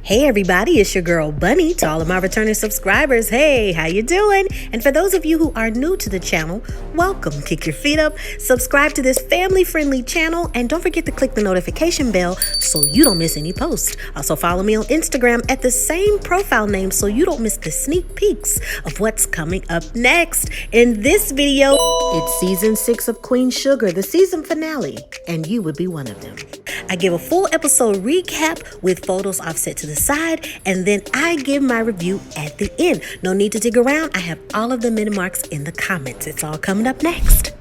Hey everybody, it's your girl Bunny. To all of my returning subscribers, hey, how you doing? And for those of you who are new to the channel, welcome. Kick your feet up, subscribe to this family-friendly channel, and don't forget to click the notification bell so you don't miss any posts. Also follow me on Instagram at the same profile name so you don't miss the sneak peeks of what's coming up next. In this video, it's season 6 of Queen Sugar, the season finale, and you would be one of them. I give a full episode recap with photos offset to the side, and then I give my review at the end. No need to dig around. I have all of the minute marks in the comments. It's all coming up next.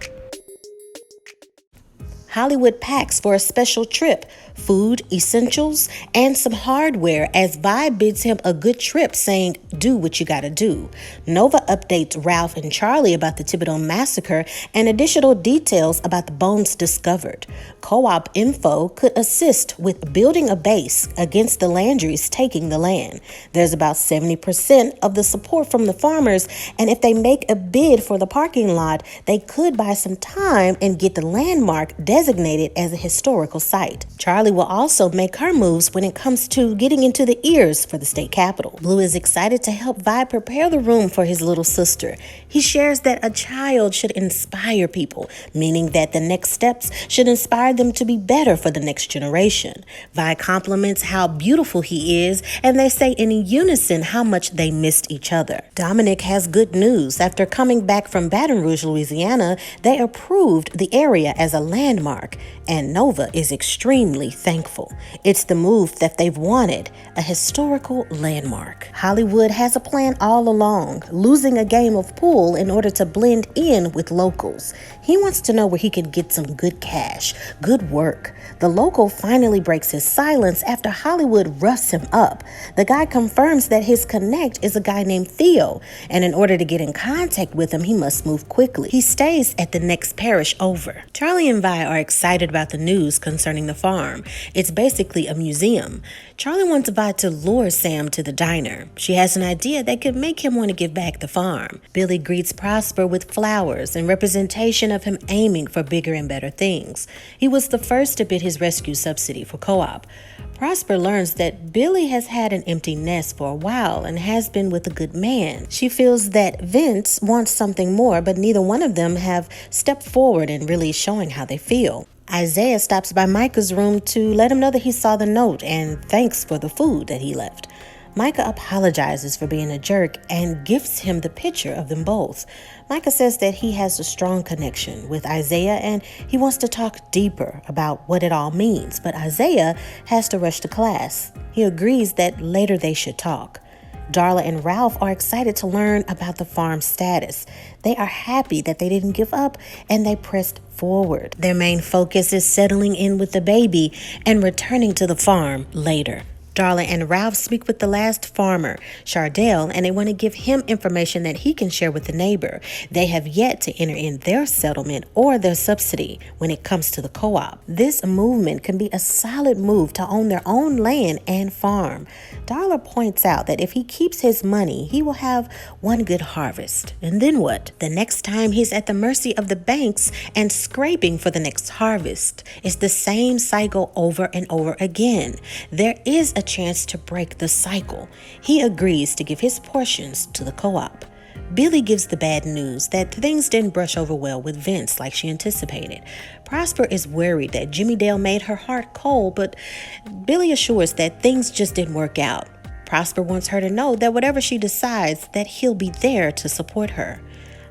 Hollywood packs for a special trip, food, essentials, and some hardware as Vi bids him a good trip, saying, do what you gotta do. Nova updates Ralph and Charley about the Thibodeau massacre and additional details about the bones discovered. Co-op info could assist with building a base against the Landrys taking the land. There's about 70% of the support from the farmers, and if they make a bid for the parking lot, they could buy some time and get the landmark designated as a historical site. Charley will also make her moves when it comes to getting into the ears for the state capitol. Blue is excited to help Vi prepare the room for his little sister. He shares that a child should inspire people, meaning that the next steps should inspire them to be better for the next generation. Vi compliments how beautiful he is, and they say in unison how much they missed each other. Dominic has good news. After coming back from Baton Rouge, Louisiana, they approved the area as a landmark, and Nova is extremely thankful. It's the move that they've wanted, a historical landmark. Hollywood has a plan all along, losing a game of pool in order to blend in with locals. He wants to know where he can get some good cash, good work. The local finally breaks his silence after Hollywood roughs him up. The guy confirms that his connect is a guy named Theo, and in order to get in contact with him, he must move quickly. He stays at the next parish over. Charley and Vi are excited about the news concerning the farm. It's basically a museum. Charley wants Vi to lure Sam to the diner. She has an idea that could make him want to give back the farm. Billy greets Prosper with flowers in representation of him aiming for bigger and better things. He was the first to bid his rescue subsidy for co-op. Prosper learns that Billy has had an empty nest for a while and has been with a good man. She feels that Vince wants something more, but neither one of them have stepped forward in really showing how they feel. Isaiah stops by Micah's room to let him know that he saw the note and thanks for the food that he left. Micah apologizes for being a jerk and gifts him the picture of them both. Micah says that he has a strong connection with Isaiah and he wants to talk deeper about what it all means, but Isaiah has to rush to class. He agrees that later they should talk. Darla and Ralph are excited to learn about the farm's status. They are happy that they didn't give up and they pressed forward. Their main focus is settling in with the baby and returning to the farm later. Darla and Ralph speak with the last farmer, Chardell, and they want to give him information that he can share with the neighbor. They have yet to enter in their settlement or their subsidy when it comes to the co-op. This movement can be a solid move to own their own land and farm. Darla points out that if he keeps his money, he will have one good harvest. And then what? The next time he's at the mercy of the banks and scraping for the next harvest. It's the same cycle over and over again. There is a chance to break the cycle. He agrees to give his portions to the co-op. Billy gives the bad news that things didn't brush over well with Vince like she anticipated. Prosper is worried that Jimmy Dale made her heart cold, but Billy assures that things just didn't work out. Prosper wants her to know that whatever she decides, that he'll be there to support her.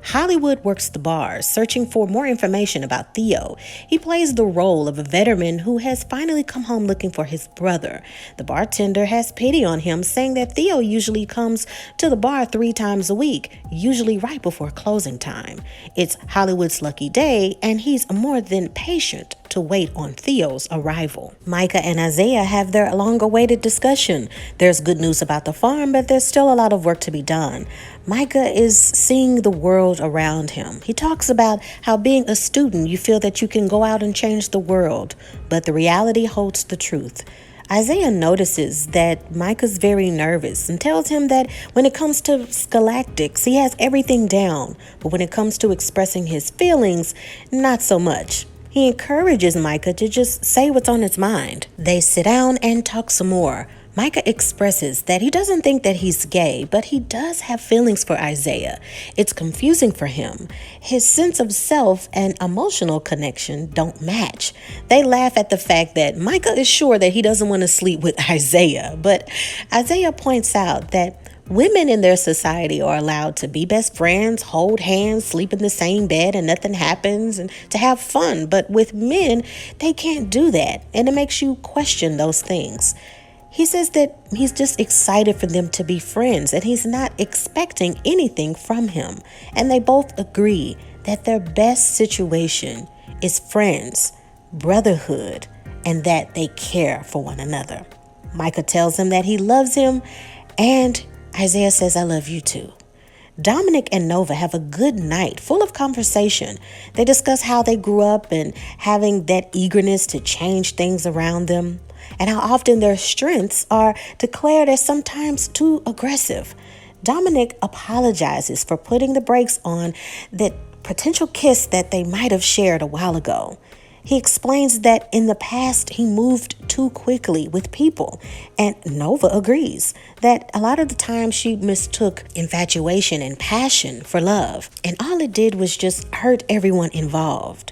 Hollywood works the bars, searching for more information about Theo. He plays the role of a veteran who has finally come home looking for his brother. The bartender has pity on him, saying that Theo usually comes to the bar 3 times a week, usually right before closing time. It's Hollywood's lucky day, and he's more than patient to wait on Theo's arrival. Micah and Isaiah have their long-awaited discussion. There's good news about the farm, but there's still a lot of work to be done. Micah is seeing the world around him. He talks about how being a student, you feel that you can go out and change the world, but the reality holds the truth. Isaiah notices that Micah's very nervous and tells him that when it comes to scholastics, he has everything down, but when it comes to expressing his feelings, not so much. He encourages Micah to just say what's on his mind. They sit down and talk some more. Micah expresses that he doesn't think that he's gay, but he does have feelings for Isaiah. It's confusing for him. His sense of self and emotional connection don't match. They laugh at the fact that Micah is sure that he doesn't want to sleep with Isaiah, but Isaiah points out that women in their society are allowed to be best friends, hold hands, sleep in the same bed and nothing happens, and to have fun. But with men, they can't do that, and it makes you question those things. He says that he's just excited for them to be friends and he's not expecting anything from him. And they both agree that their best situation is friends, brotherhood, and that they care for one another. Micah tells him that he loves him, and Isaiah says, I love you too. Dominic and Nova have a good night full of conversation. They discuss how they grew up and having that eagerness to change things around them, and how often their strengths are declared as sometimes too aggressive. Dominic apologizes for putting the brakes on that potential kiss that they might have shared a while ago. He explains that in the past he moved too quickly with people, and Nova agrees that a lot of the time she mistook infatuation and passion for love, and all it did was just hurt everyone involved.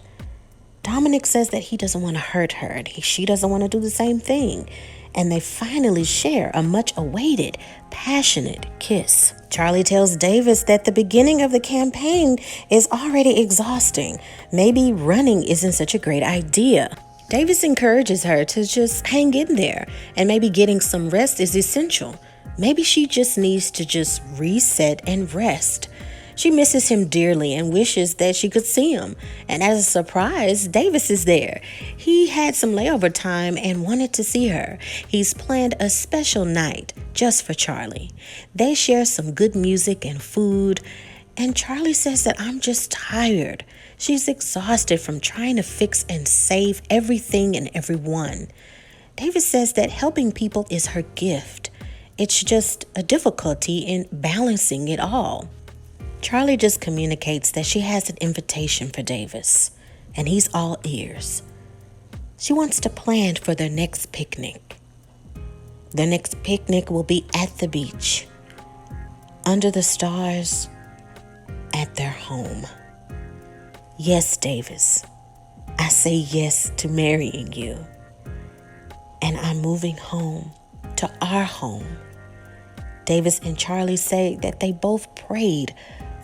Dominic says that he doesn't want to hurt her, and she doesn't want to do the same thing, and they finally share a much-awaited, passionate kiss. Charley tells Davis that the beginning of the campaign is already exhausting. Maybe running isn't such a great idea. Davis encourages her to just hang in there, and maybe getting some rest is essential. Maybe she just needs to just reset and rest. She misses him dearly and wishes that she could see him. And as a surprise, Davis is there. He had some layover time and wanted to see her. He's planned a special night just for Charley. They share some good music and food. And Charley says that I'm just tired. She's exhausted from trying to fix and save everything and everyone. Davis says that helping people is her gift. It's just a difficulty in balancing it all. Charley just communicates that she has an invitation for Davis, and he's all ears. She wants to plan for their next picnic. Their next picnic will be at the beach, under the stars, at their home. Yes, Davis, I say yes to marrying you, and I'm moving home, to our home. Davis and Charley say that they both prayed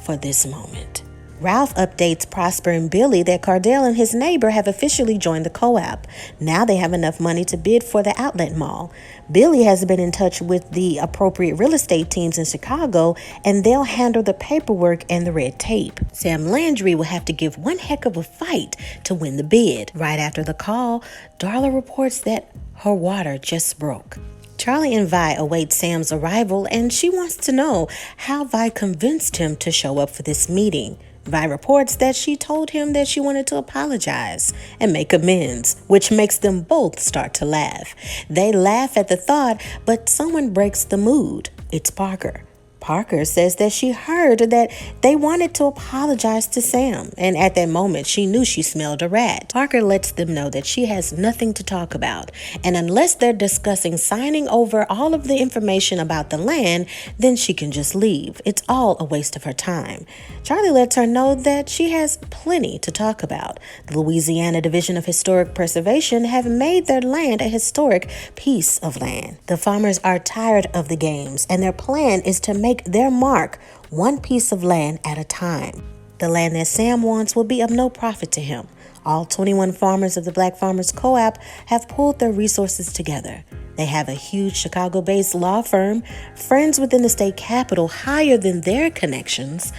for this moment. Ralph updates Prosper and Billy that Cardell and his neighbor have officially joined the co-op. Now they have enough money to bid for the outlet mall. Billy has been in touch with the appropriate real estate teams in Chicago, and they'll handle the paperwork and the red tape. Sam Landry will have to give one heck of a fight to win the bid. Right after the call, Darla reports that her water just broke. Charley and Vi await Sam's arrival, and she wants to know how Vi convinced him to show up for this meeting. Vi reports that she told him that she wanted to apologize and make amends, which makes them both start to laugh. They laugh at the thought, but someone breaks the mood. It's Parker. Parker says that she heard that they wanted to apologize to Sam, and at that moment she knew she smelled a rat. Parker lets them know that she has nothing to talk about, and unless they're discussing signing over all of the information about the land, then she can just leave. It's all a waste of her time. Charley lets her know that she has plenty to talk about. The Louisiana Division of Historic Preservation have made their land a historic piece of land. The farmers are tired of the games, and their plan is to make their mark one piece of land at a time. The land that Sam wants will be of no profit to him. All 21 farmers of the Black Farmers Co-op have pulled their resources together. They have a huge Chicago-based law firm, friends within the state capitol higher than their connections,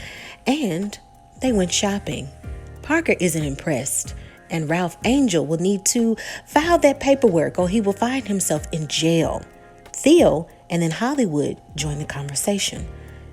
and they went shopping. Parker isn't impressed, and Ralph Angel will need to file that paperwork or he will find himself in jail. Theo and then Hollywood join the conversation.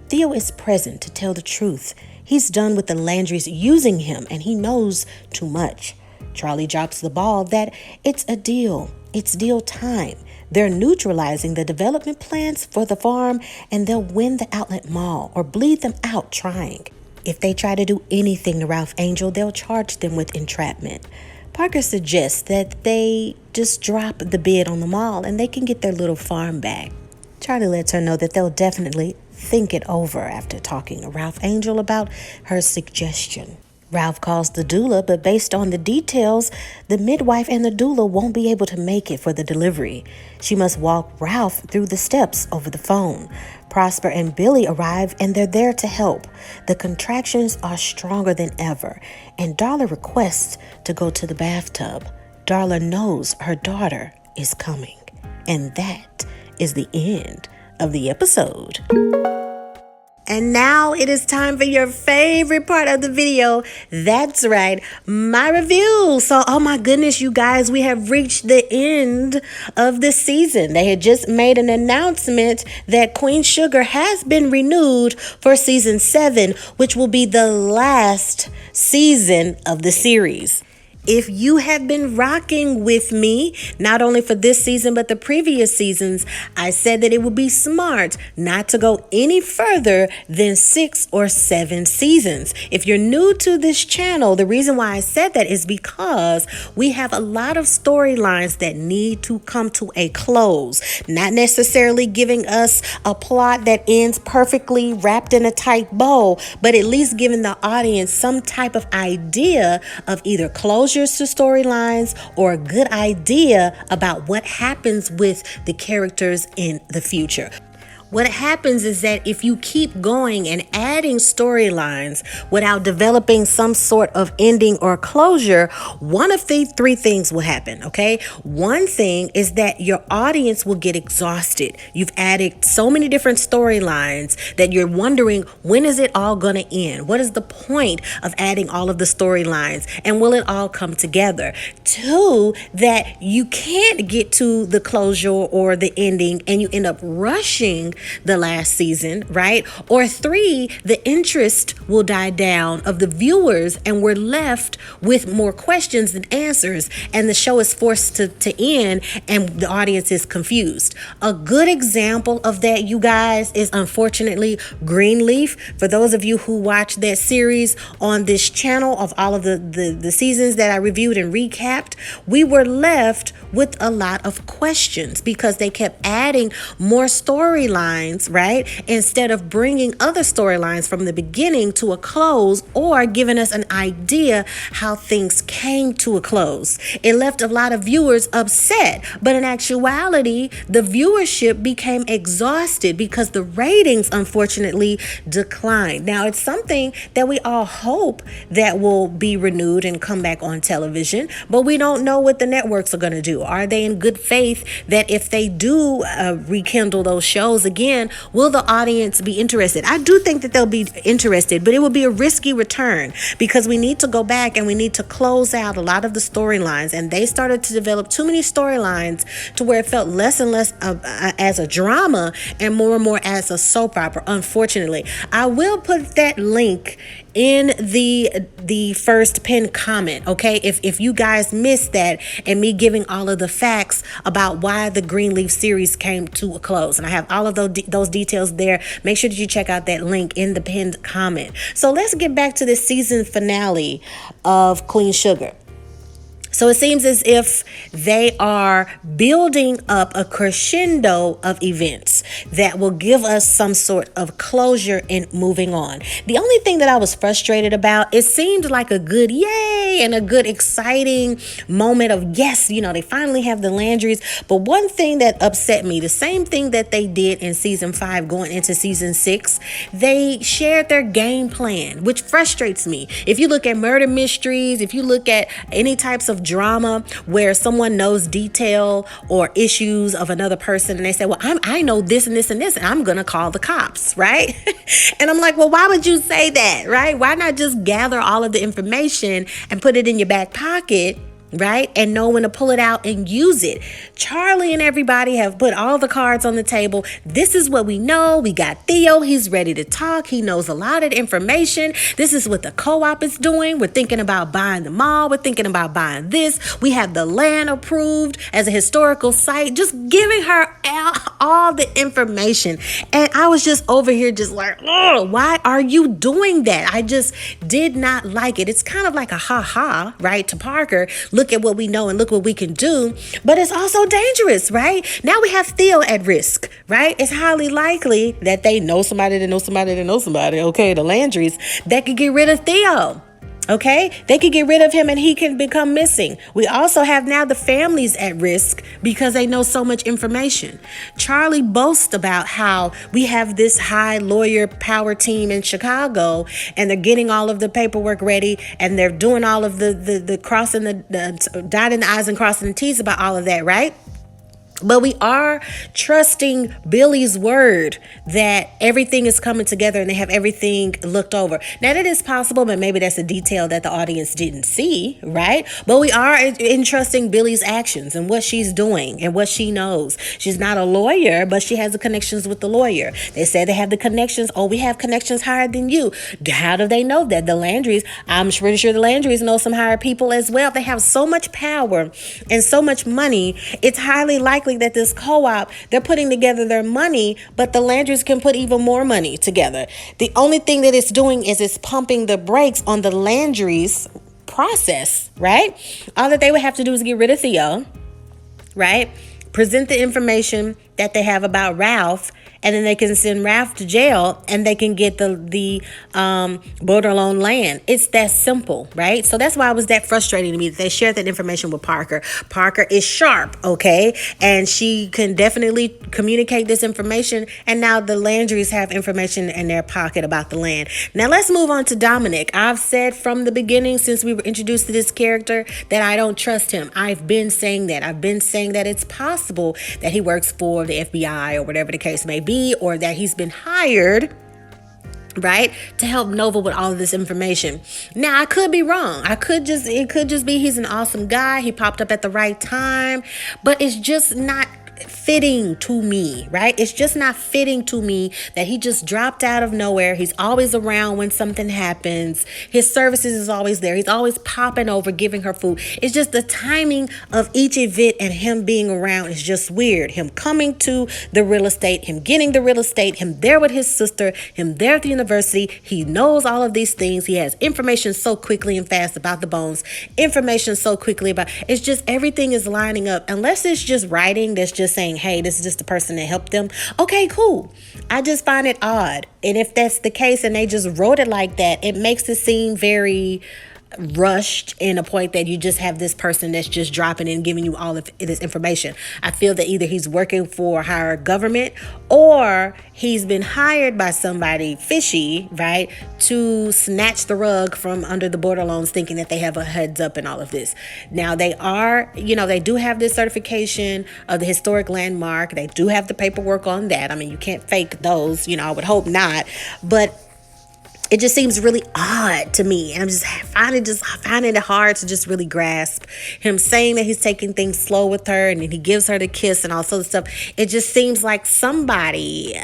Theo is present to tell the truth. He's done with the Landrys using him, and he knows too much. Charley drops the ball that it's a deal. It's deal time. They're neutralizing the development plans for the farm, and they'll win the outlet mall or bleed them out trying. If they try to do anything to Ralph Angel, they'll charge them with entrapment. Parker suggests that they just drop the bid on the mall and they can get their little farm back. Charley lets her know that they'll definitely think it over after talking to Ralph Angel about her suggestion. Ralph calls the doula, but based on the details, the midwife and the doula won't be able to make it for the delivery. She must walk Ralph through the steps over the phone. Prosper and Billy arrive and they're there to help. The contractions are stronger than ever, and Darla requests to go to the bathtub. Darla knows her daughter is coming, and that is the end of the episode. And now it is time for your favorite part of the video. That's right, my review. So, oh my goodness, you guys, we have reached the end of the season. They had just made an announcement that Queen Sugar has been renewed for season 7, which will be the last season of the series. If you have been rocking with me, not only for this season, but the previous seasons, I said that it would be smart not to go any further than 6 or 7 seasons. If you're new to this channel, the reason why I said that is because we have a lot of storylines that need to come to a close. Not necessarily giving us a plot that ends perfectly wrapped in a tight bow, but at least giving the audience some type of idea of either closure to storylines or a good idea about what happens with the characters in the future. What happens is that if you keep going and adding storylines without developing some sort of ending or closure, one of the 3 things will happen, okay? One thing is that your audience will get exhausted. You've added so many different storylines that you're wondering, when is it all going to end? What is the point of adding all of the storylines? And will it all come together? 2, that you can't get to the closure or the ending and you end up rushing the last season, right? Or 3, the interest will die down of the viewers and we're left with more questions than answers, and the show is forced to end and the audience is confused. A good example of that, you guys, is unfortunately Greenleaf. For those of you who watch that series on this channel of all of the seasons that I reviewed and recapped, we were left with a lot of questions because they kept adding more storylines, right? Instead of bringing other storylines from the beginning to a close or giving us an idea how things came to a close. It left a lot of viewers upset, but in actuality, the viewership became exhausted because the ratings unfortunately declined. Now, it's something that we all hope that will be renewed and come back on television, but we don't know what the networks are going to do. Are they in good faith that if they do rekindle those shows again, will the audience be interested? I do think that they'll be interested, but it will be a risky return because we need to go back and we need to close out a lot of the storylines, and they started to develop too many storylines to where it felt less and less as a drama and more as a soap opera, unfortunately. I will put that link in the first pinned comment, okay? If you guys missed that and me giving all of the facts about why the Greenleaf series came to a close, and I have all of those details there, make sure that you check out that link in the pinned comment. So let's get back to the season finale of Queen Sugar. So it seems as if they are building up a crescendo of events that will give us some sort of closure in moving on. The only thing that I was frustrated about, it seemed like a good yay and a good exciting moment of yes, they finally have the Landrys. But one thing that upset me, the same thing that they did in season 5 going into season 6, they shared their game plan, which frustrates me. If you look at murder mysteries, if you look at any types of drama where someone knows detail or issues of another person and they say, well, I know this and this and this, and I'm gonna call the cops, right? And I'm like, well, why would you say that, right? Why not just gather all of the information and put it in your back pocket, right? And know when to pull it out and use it. Charley and everybody have put all the cards on the table. This is what we know. We got Theo. He's ready to talk. He knows a lot of information. This is what the co-op is doing. We're thinking about buying the mall. We're thinking about buying this. We have the land approved as a historical site. Just giving her all the information. And I was just over here just like, oh, why are you doing that? I just did not like it. It's kind of like a ha-ha, right, to Parker, look at what we know and look what we can do. But it's also dangerous, right? Now we have Theo at risk, right? It's highly likely that they know somebody that knows somebody that knows somebody, okay, the Landrys, that could get rid of Theo. Okay, they could get rid of him and he can become missing. We also have now the families at risk because they know so much information. Charley boasts about how we have this high lawyer power team in Chicago and they're getting all of the paperwork ready and they're doing all of the crossing the dotting the I's and crossing the T's about all of that, right? But we are trusting Billy's word that everything is coming together and they have everything looked over. Now, that is possible, but maybe that's a detail that the audience didn't see, right? But we are entrusting Billy's actions and what she's doing and what she knows. She's not a lawyer, but she has the connections with the lawyer. They say they have the connections. Oh, we have connections higher than you. How do they know that? The Landrys, I'm pretty sure the Landrys know some higher people as well. They have so much power and so much money. It's highly likely that this co-op, they're putting together their money, but the Landrys can put even more money together. The only thing that it's doing is it's pumping the brakes on the Landrys process, right? All that they would have to do is get rid of Theo, right? Present the information that they have about Ralph, and then they can send Ralph to jail and they can get the Bordelon land. It's that simple, right? So that's why it was that frustrating to me that they shared that information with Parker. Parker is sharp, okay? And she can definitely communicate this information. And now the Landrys have information in their pocket about the land. Now let's move on to Dominic. I've said from the beginning, since we were introduced to this character, that I don't trust him. I've been saying that. I've been saying that it's possible that he works for the FBI or whatever the case may be, or that he's been hired, right, to help Nova with all of this information. Now, I could be wrong. It could just be he's an awesome guy. He popped up at the right time, but it's just not fitting to me, right? It's just not fitting to me that he just dropped out of nowhere. He's always around when something happens. His services is always there. He's always popping over, giving her food. It's just the timing of each event and him being around is just weird. Him coming to the real estate, him getting the real estate, him there with his sister, him there at the university. He knows all of these things. He has information so quickly and fast about the bones, information so quickly about, it's just everything is lining up. Unless it's just writing that's just saying, hey, this is just the person that helped them. Okay, cool. I just find it odd. And if that's the case and they just wrote it like that, it makes it seem very rushed in a point that you just have this person that's just dropping in, giving you all of this information. I feel that either he's working for higher government or he's been hired by somebody fishy, right, to snatch the rug from under the Bordelons, thinking that they have a heads up in all of this. Now they are, they do have this certification of the historic landmark. They do have the paperwork on that. I mean, you can't fake those, I would hope not, but it just seems really odd to me. And I'm just finding it hard to just really grasp him saying that he's taking things slow with her and then he gives her the kiss and all sorts of stuff. It just seems like somebody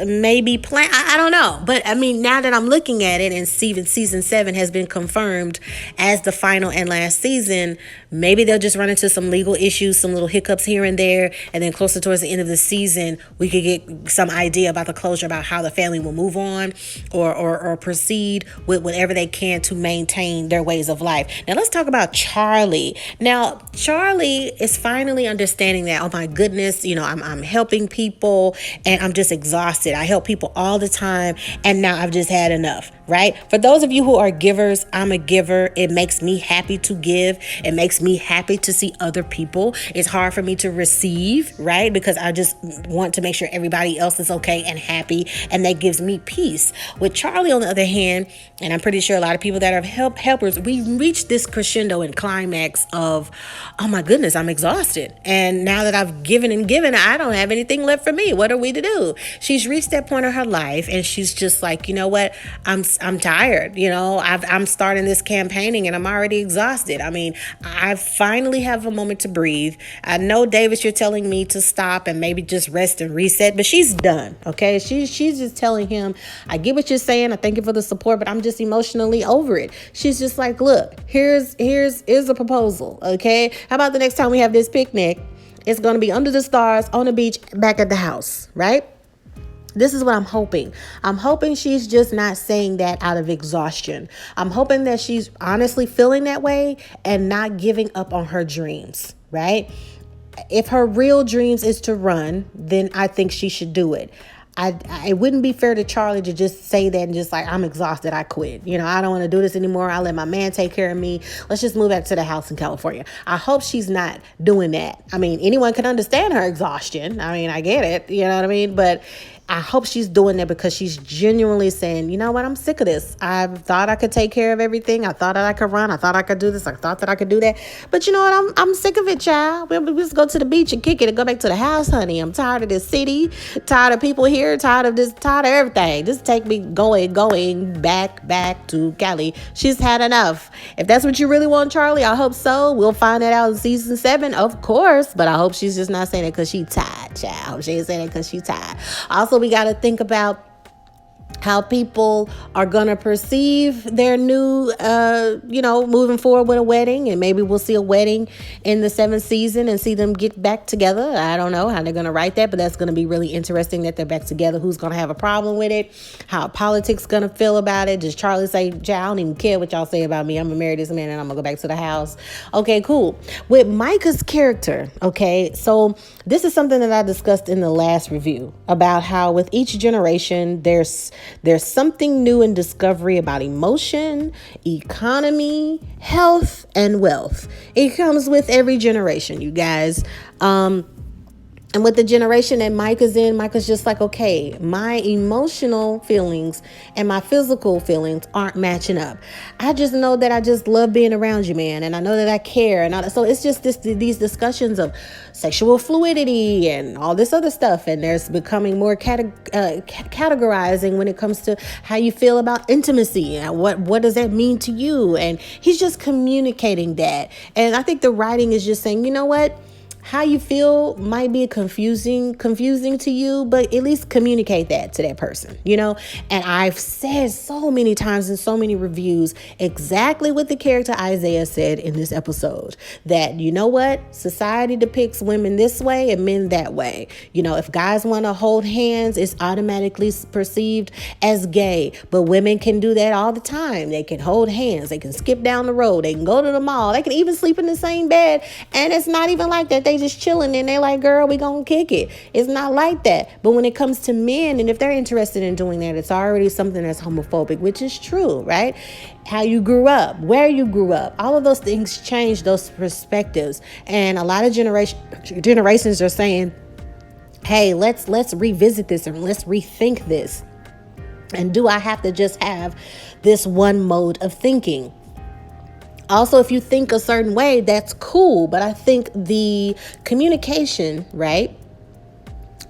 maybe plan. I don't know. But I mean, now that I'm looking at it and season 7 has been confirmed as the final and last season, maybe they'll just run into some legal issues, some little hiccups here and there. And then closer towards the end of the season, we could get some idea about the closure, about how the family will move on or proceed with whatever they can to maintain their ways of life. Now, let's talk about Charley. Now, Charley is finally understanding that, oh my goodness, I'm helping people and I'm just exhausted. I help people all the time and now I've just had enough, right? For those of you who are givers, I'm a giver. It makes me happy to give. It makes me happy to see other people. It's hard for me to receive, right? Because I just want to make sure everybody else is okay and happy, and that gives me peace. With Charley, on the other hand, and I'm pretty sure a lot of people that are helpers, we reached this crescendo and climax of, oh my goodness, I'm exhausted. And now that I've given and given, I don't have anything left for me. What are we to do? She's reached that point in her life and she's just like, you know what? I'm tired. I'm starting this campaigning and I'm already exhausted. I mean, I finally have a moment to breathe. I know, Davis, you're telling me to stop and maybe just rest and reset, but she's done. Okay. She's just telling him, I get what you're saying. I thank you for the support, but I'm just emotionally over it. She's just like, look, here's a proposal. Okay. How about the next time we have this picnic? It's going to be under the stars on the beach back at the house. Right. This is what I'm hoping. I'm hoping she's just not saying that out of exhaustion. I'm hoping that she's honestly feeling that way and not giving up on her dreams, right? If her real dreams is to run, then I think she should do it. It wouldn't be fair to Charley to just say that and just like, I'm exhausted, I quit. I don't want to do this anymore. I'll let my man take care of me. Let's just move back to the house in California. I hope she's not doing that. I mean, anyone can understand her exhaustion. I mean, I get it. You know what I mean? But I hope she's doing that because she's genuinely saying, you know what, I'm sick of this. I thought I could take care of everything. I thought that I could run. I thought I could do this. I thought that I could do that. But you know what, I'm sick of it, child. We just go to the beach and kick it and go back to the house, honey. I'm tired of this city, tired of people here, tired of everything. Just take me going back to Cali. She's had enough. If that's what you really want, Charley, I hope so. We'll find that out in season 7, of course. But I hope she's just not saying it because she's tired, child. I hope she ain't saying it because she's tired. Also, we got to think about how people are going to perceive their new, moving forward with a wedding. And maybe we'll see a wedding in the 7th season and see them get back together. I don't know how they're going to write that, but that's going to be really interesting that they're back together. Who's going to have a problem with it? How politics going to feel about it? Does Charley say, I don't even care what y'all say about me. I'm going to marry this man and I'm going to go back to the house. Okay, cool. With Micah's character, okay, so this is something that I discussed in the last review about how with each generation, there's something new in discovery about emotion, economy, health, and wealth. It comes with every generation, you guys. And with the generation that Micah's in, Micah's just like, okay, my emotional feelings and my physical feelings aren't matching up. I just know that I just love being around you, man. And I know that I care. So it's just these discussions of sexual fluidity and all this other stuff. And there's becoming more categorizing when it comes to how you feel about intimacy and what does that mean to you? And he's just communicating that. And I think the writing is just saying, you know what? How you feel might be confusing to you, but at least communicate that to that person, And I've said so many times in so many reviews exactly what the character Isaiah said in this episode, that, you know what, society depicts women this way and men that way. If guys want to hold hands, it's automatically perceived as gay, but women can do that all the time. They can hold hands, they can skip down the road, they can go to the mall, they can even sleep in the same bed, and it's not even like that. They just chilling and they're like, girl, we gonna kick it. It's not like that. But when it comes to men, and if they're interested in doing that, it's already something that's homophobic, which is true, right? How you grew up, where you grew up, all of those things change those perspectives. And a lot of generations are saying, hey, let's revisit this and let's rethink this. And do I have to just have this one mode of thinking? Also, if you think a certain way, that's cool. But I think the communication, right,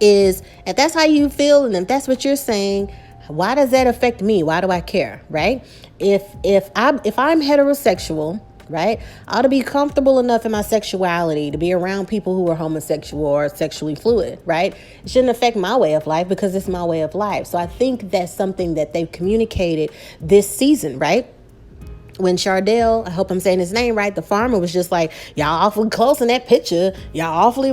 is if that's how you feel and if that's what you're saying, why does that affect me? Why do I care, right? If I'm heterosexual, right, I ought to be comfortable enough in my sexuality to be around people who are homosexual or sexually fluid, right? It shouldn't affect my way of life because it's my way of life. So I think that's something that they've communicated this season, right? When Chardell, I hope I'm saying his name right, the farmer was just like, y'all awfully close in that picture. Y'all awfully,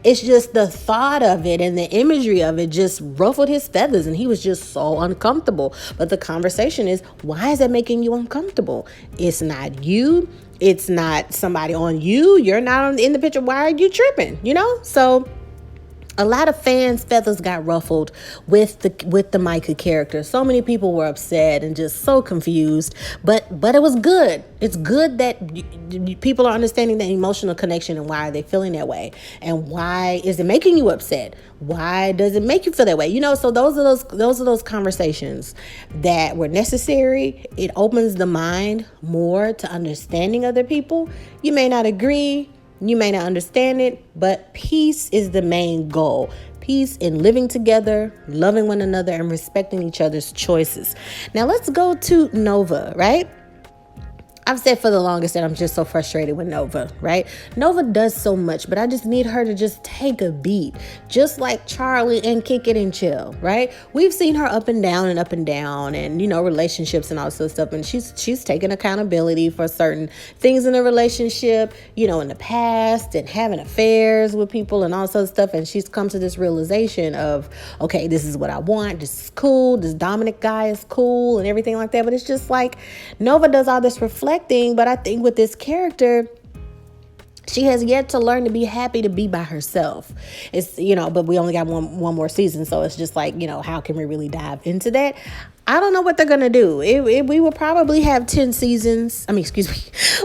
it's just the thought of it and the imagery of it just ruffled his feathers and he was just so uncomfortable. But the conversation is, why is that making you uncomfortable? It's not you. It's not somebody on you. You're not in the picture. Why are you tripping? So a lot of fans' feathers got ruffled with the Micah character. So many people were upset and just so confused. But it was good. It's good that people are understanding the emotional connection and why are they feeling that way, and why is it making you upset? Why does it make you feel that way? So those are those conversations that were necessary. It opens the mind more to understanding other people. You may not agree. You may not understand it, but peace is the main goal. Peace in living together, loving one another, and respecting each other's choices. Now let's go to Nova, right? I've said for the longest that I'm just so frustrated with Nova, right? Nova does so much, but I just need her to just take a beat, just like Charley, and kick it and chill, right? We've seen her up and down and, you know, relationships and all this stuff. And she's taken accountability for certain things in the relationship, you know, in the past, and having affairs with people and all sorts of stuff. And she's come to this realization of, okay, this is what I want. This is cool. This Dominic guy is cool and everything like that. But it's just like Nova does all this reflecting, but I think with this character, she has yet to learn to be happy to be by herself. It's, you know, but we only got one more season, so it's just like, you know, how can we really dive into that? I don't know what they're going to do. We will probably have 10 seasons.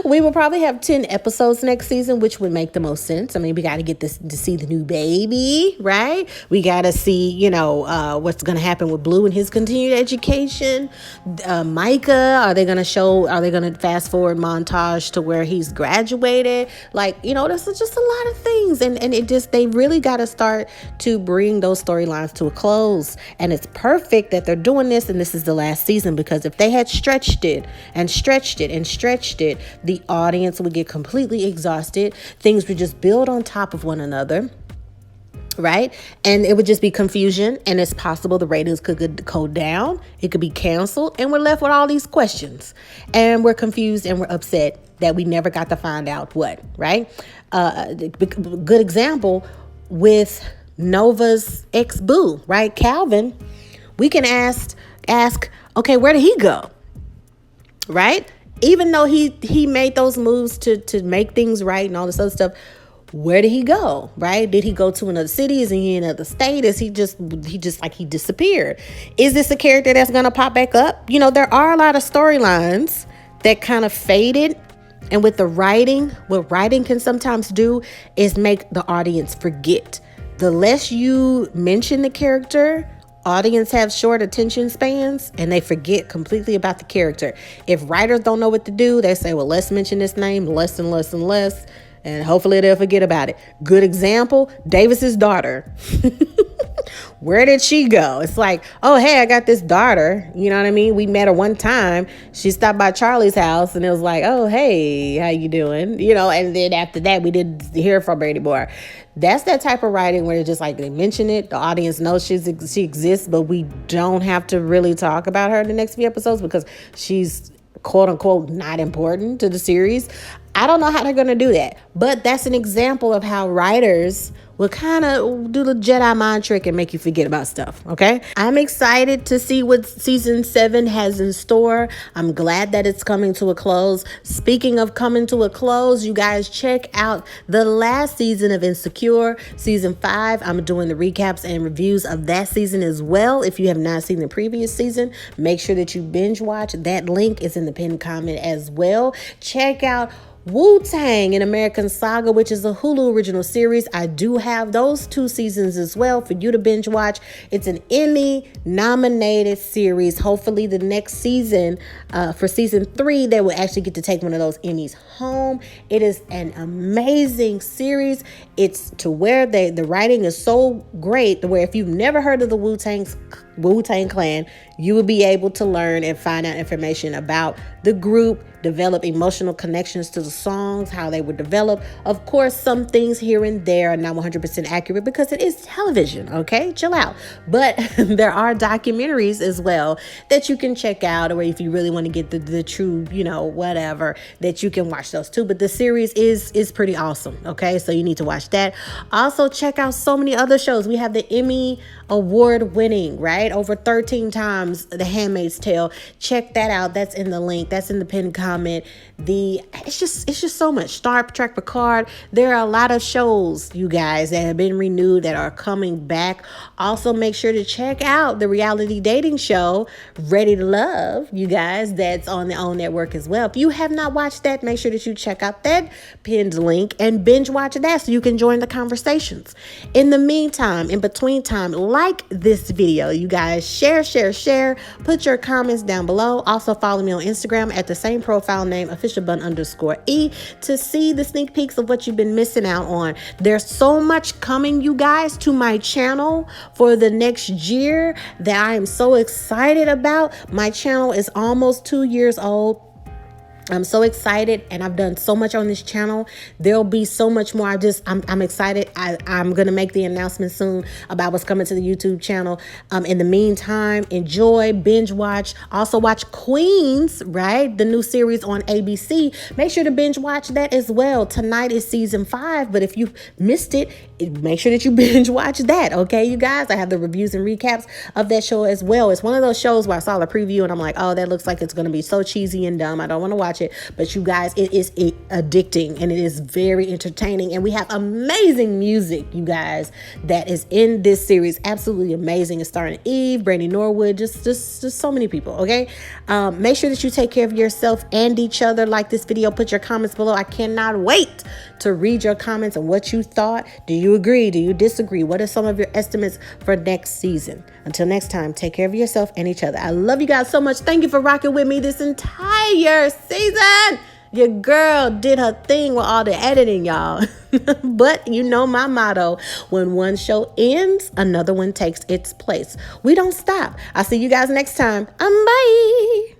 We will probably have 10 episodes next season, which would make the most sense. I mean, we got to get this to see the new baby, right? We got to see, you know, what's going to happen with Blue and his continued education. Micah, are they going to fast forward montage to where he's graduated? Like, you know, there's just a lot of things. And they really got to start to bring those storylines to a close. And it's perfect that they're doing this, and this is the last season, because if they had stretched it, the audience would get completely exhausted. Things would just build on top of one another, right? And it would just be confusion, and it's possible the ratings could go down. It could be canceled, and we're left with all these questions, and we're confused and we're upset that we never got to find out what, right? Good example with Nova's ex-boo, right? Calvin. We can ask, okay, where did he go? Right? Even though he made those moves to make things right and all this other stuff, where did he go? Right? Did he go to another city? Is he in another state? Is he disappeared? Is this a character that's gonna pop back up? You know, there are a lot of storylines that kind of faded. And with the writing, what writing can sometimes do is make the audience forget. The less you mention the character, audience have short attention spans, and they forget completely about the character. If writers don't know what to do, they say, well, let's mention this name less and less and less, and hopefully they'll forget about it. Good example, Davis's daughter. Where did she go? It's like, oh, hey, I got this daughter. You know what I mean? We met her one time. She stopped by Charley's house, and it was like, oh, hey, how you doing? You know, and then after that, we didn't hear from her anymore. That's that type of writing where it's just like they mention it. The audience knows she exists, but we don't have to really talk about her in the next few episodes because she's quote unquote not important to the series. I don't know how they're going to do that, but that's an example of how writers will kind of do the Jedi mind trick and make you forget about stuff. Okay. I'm excited to see what season 7 has in store. I'm glad that it's coming to a close. Speaking of coming to a close, you guys check out the last season of Insecure, season 5. I'm doing the recaps and reviews of that season as well. If you have not seen the previous season, make sure that you binge watch. That link is in the pinned comment as well. Check out Wu-Tang: An American Saga, which is a Hulu original series. I do have those 2 seasons as well for you to binge watch. It's an Emmy-nominated series. Hopefully the next season, for season 3, they will actually get to take one of those Emmys home. It is an amazing series. It's to where the writing is so great, to where if you've never heard of the Wu-Tang Clan, you will be able to learn and find out information about the group, develop emotional connections to the songs, how they were developed. Of course, some things here and there are not 100% accurate because it is television, okay? Chill out. But there are documentaries as well that you can check out, or if you really want to get the true, you know, whatever, that you can watch those too. But the series is pretty awesome, okay? So you need to watch that. Also, check out so many other shows. We have the Emmy award winning, right? Over 13 times, The Handmaid's Tale. Check that out. That's in the link. That's in the pinned comment. It's just so much. Star Trek Picard. There are a lot of shows, you guys, that have been renewed that are coming back. Also, make sure to check out the reality dating show Ready to Love, you guys. That's on the OWN network as well. If you have not watched that, make sure that you check out that pinned link and binge watch that so you can join the conversations. In the meantime, in between time, like this video, you guys. Share. Put your comments down below. Also follow me on Instagram at the same profile name, officialbunne_e, to see the sneak peeks of what you've been missing out on. There's so much coming, you guys, to my channel for the next year that I am so excited about. My channel is almost 2 years old. I'm so excited, and I've done so much on this channel. There'll be so much more. I'm excited. I'm going to make the announcement soon about what's coming to the YouTube channel. In the meantime, enjoy, binge watch. Also watch Queens, right? The new series on ABC. Make sure to binge watch that as well. Tonight is season 5, but if you missed it, make sure that you binge watch that. Okay, you guys? I have the reviews and recaps of that show as well. It's one of those shows where I saw the preview and I'm like, oh, that looks like it's going to be so cheesy and dumb. I don't want to watch it. But you guys, it is addicting and it is very entertaining. And we have amazing music, you guys, that is in this series. Absolutely amazing. It's starring Eve, Brandy Norwood, just so many people. Okay. Make sure that you take care of yourself and each other. Like this video, put your comments below. I cannot wait to read your comments and what you thought. Do you agree? Do you disagree? What are some of your estimates for next season? Until next time, take care of yourself and each other. I love you guys so much. Thank you for rocking with me this entire season. Your girl did her thing with all the editing, y'all. But you know my motto, when one show ends, another one takes its place. We don't stop. I'll see you guys next time. Bye.